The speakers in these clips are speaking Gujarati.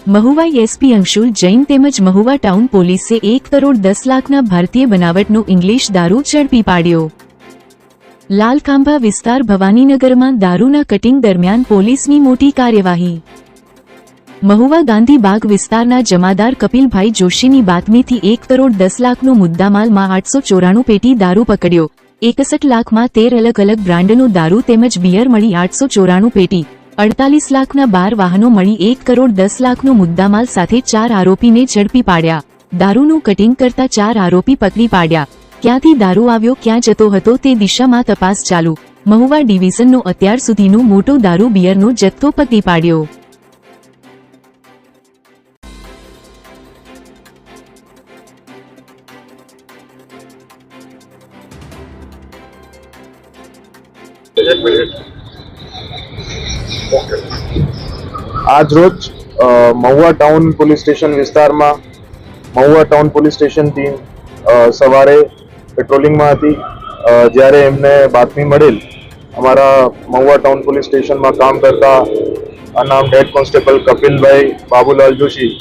મહુવા એસપી અંશુલ જૈન તેમજ મહુવા ટાઉન પોલીસે 1 કરોડ 10 લાખના ભારતીય બનાવટનો ઇંગ્લિશ દારૂ ઝડપી પાડ્યો। લાલખાંભા વિસ્તાર ભવાનીનગરમાં દારૂના કટિંગ દરમિયાન પોલીસની મોટી કાર્યવાહી। મહુવા ગાંધીબાગ વિસ્તારના જમાદાર કપિલભાઈ જોશીની બાતમીથી 1 કરોડ 10 લાખનો મુદ્દામાલમાં 894 પેટી દારૂ પકડ્યો। 61 લાખમાં 13 અલગ અલગ બ્રાન્ડનો દારૂ તેમજ બિયર મળી 894 પેટી, 48 લાખના 12 વાહનો મળી 1 કરોડ 10 લાખનો મુદ્દામાલ સાથે 4 આરોપીને ઝડપી પાડ્યા। દારૂનું કટિંગ કરતા 4 આરોપી પકડી પાડ્યા। ક્યાંથી દારૂ આવ્યો, ક્યાં જતો હતો તે દિશામાં તપાસ ચાલુ। મહુવા ડિવિઝનનો અત્યાર સુધીનો મોટો દારૂ બિયરનો જથ્થો પકડી પાડ્યો। आज रोज महुआ टाउन पुलिस स्टेशन विस्तार में महुआ टाउन पुलिस स्टेशन टीम सवारे पेट्रोलिंग में थी। જ્યારે એમને બાતમી મળેલ અમારા મહુવા ટાઉન પોલીસ સ્ટેશનમાં કામ કરતા અનામ હેડ કોન્સ્ટેબલ કપિલભાઈ બાબુલાલ જોશી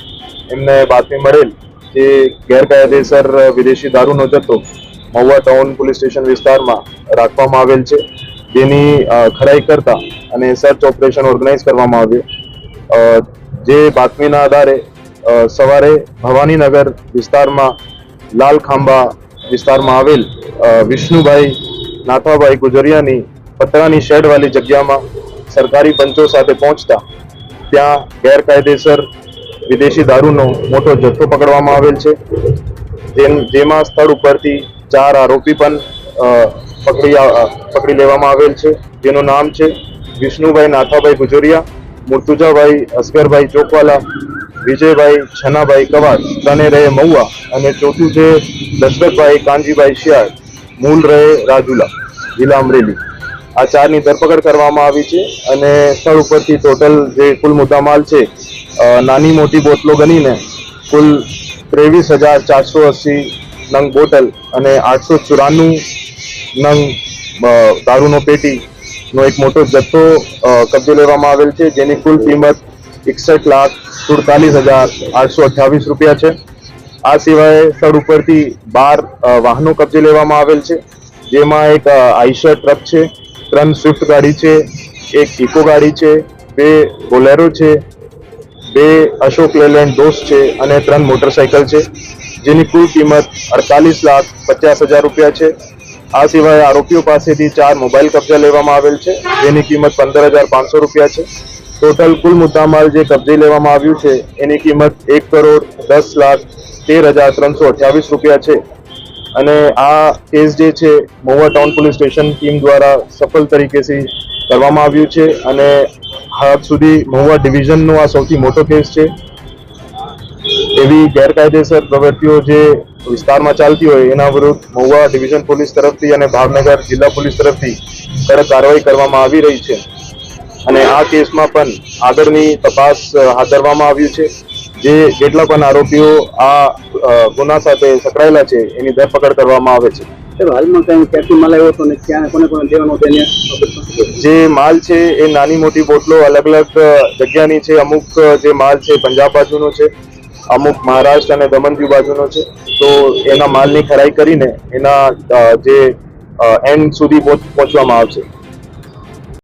એમને બાતમી મળેલ કે ગેરકાયદેસર વિદેશી દારૂનો જથ્થો મહુવા ટાઉન પોલીસ સ્ટેશન વિસ્તારમાં રાખવામાં આવેલ છે, જેની ખરાઈ કરતા અને સર્ચ ઓપરેશન ઓર્ગેનાઇઝ કરવામાં આવ્યું। જે બાતમીના આધારે સવારે ભવાનીનગર વિસ્તારમાં લાલખાંભા વિસ્તારમાં આવેલ વિષ્ણુભાઈ નાથાભાઈ ગુજરિયાની પતરાની શેડવાળી જગ્યામાં સરકારી પંચો સાથે પહોંચતા ત્યાં ગેરકાયદેસર વિદેશી દારૂનો મોટો જથ્થો પકડવામાં આવેલ છે, જેમાં સ્થળ ઉપરથી 4 આરોપી પણ પકડી લેવામાં આવેલ છે, જેનું નામ છે વિષ્ણુભાઈ નાથાભાઈ ગુજરિયા, મુર્તુજાભાઈ અસગરભાઈ ચોકવાલા, વિજયભાઈ છનાભાઈ કવાડ, ત્રણે રહે મહુવા, અને ચોથું છે દશરથભાઈ કાનજીભાઈ શિયાળ, મૂળ રહે રાજુલા, જિલ્લા અમરેલી। આ 4ની ધરપકડ કરવામાં આવી છે અને સ્થળ ઉપરથી ટોટલ જે કુલ મુદ્દામાલ છે નાની મોટી બોટલો ગણીને કુલ 23,480 નંગ બોટલ અને 894 નંગ દારૂનો પેટીનો એક મોટો જથ્થો કબજે લેવામાં આવેલ છે, જેની કુલ કિંમત 61,47,828 રૂપિયા છે। આ સિવાય સ્થળ ઉપરથી 12 વાહનો કબજે લેવામાં આવેલ છે, જેમાં એક આઈશર ટ્રક છે, 3 સ્વિફ્ટ ગાડી છે, એક ઇકો ગાડી છે, 2 બોલેરો છે, 2 અશોક લેલેન્ડ દોસ્ત છે અને 3 મોટરસાઇકલ છે, જેની કુલ કિંમત 48,50,000 રૂપિયા છે। આ સિવાય આરોપીઓ પાસેથી 4 મોબાઈલ કબજા લેવામાં આવેલ છે, જેની કિંમત 15,500 રૂપિયા છે। ટોટલ કુલ મુદ્દામાલ જે કબજે લેવામાં આવ્યું છે એની કિંમત 1,10,13,328 રૂપિયા છે। અને આ કેસ જે છે Mahuva town police station team દ્વારા સફળ તરીકેથી કરવામાં આવ્યું છે અને હાલ સુધી મહુવા ડિવિઝનનો આ સૌથી મોટો કેસ છે। એવી ગેરકાયદેસર પ્રવૃત્તિઓ જે વિસ્તારમાં ચાલતી હોય એના વિરુદ્ધ મહુવા ડિવિઝન પોલીસ તરફથી અને ભાવનગર જિલ્લા પોલીસ તરફથી કડક કાર્યવાહી કરવામાં આવી રહી છે અને આ કેસમાં પણ આગળની તપાસ હાથ ધરવામાં આવ્યું છે। જે જેટલા પણ આરોપીઓ આ ગુના સાથે સંકળાયેલા છે એની ધરપકડ કરવામાં આવે છે। હાલમાં કઈ ક્યાંથી માલ આવ્યો હતો ને ક્યાં કોને કોને દેવાનો હતો એને જે માલ છે એ નાની મોટી બોટલો અલગ અલગ જગ્યાની છે। અમુક જે માલ છે પંજાબ બાજુનો છે, અમુક મહારાષ્ટ્ર અને દમણ દીવ બાજુનો છે, તો એના માલની ખરાઈ કરીને એના જે એન્ડ સુધી પહોંચવામાં આવશે।